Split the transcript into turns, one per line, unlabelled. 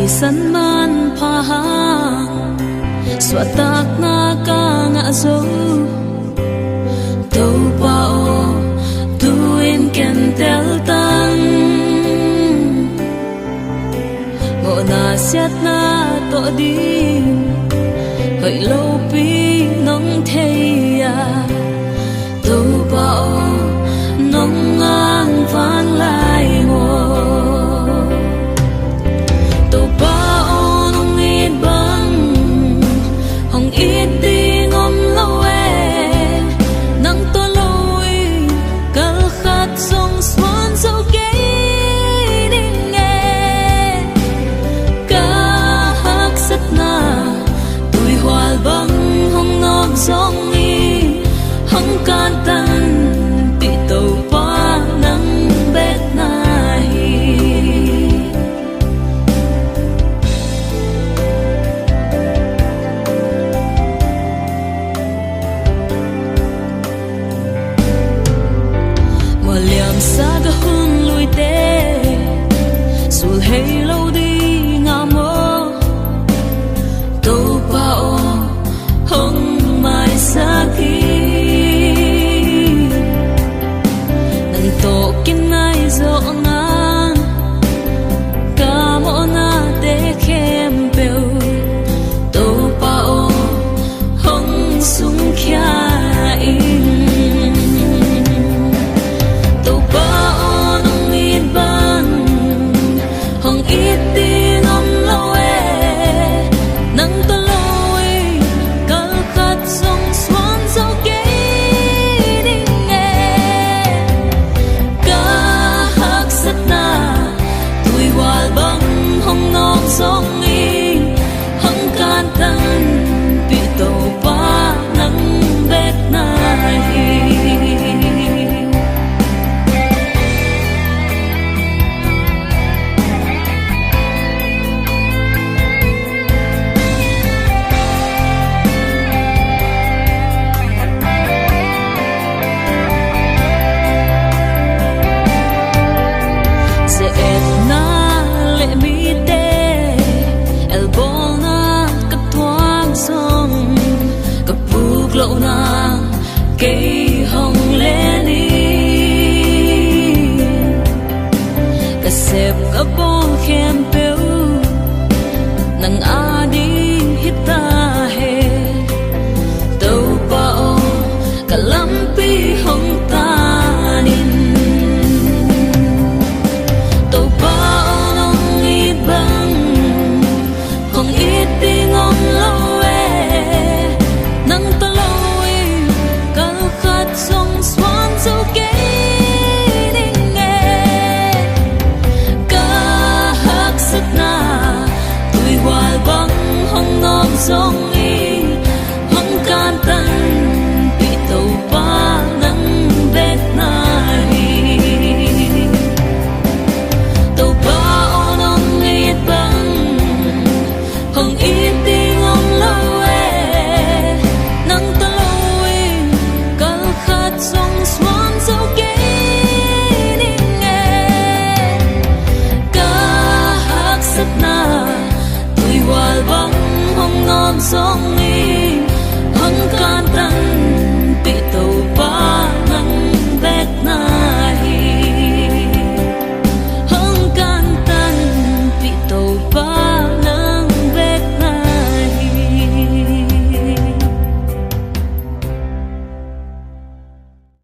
san man phahang swatak na ka nga zo to pao tuin ken tel tang mo na siat na to di hơi lâu pi nong theya to pao nong ngang van lai mo song ni hong can tan pi tàu pa nang bet nai mà liam sa ga hun lui te sul hey lâu đi nga mo tàu pa o hong mai saki nang to kinai zo ngan kamo na te khem peu to pa o hong sung kya in to pa o nong it ban hong it ti ngom lo e nang to song ni hong can tan pi tàu pa nang bet nai se et na le mi lộ na cây hồng lên đi cả xếp cả bông khem péu nang a đi hít ta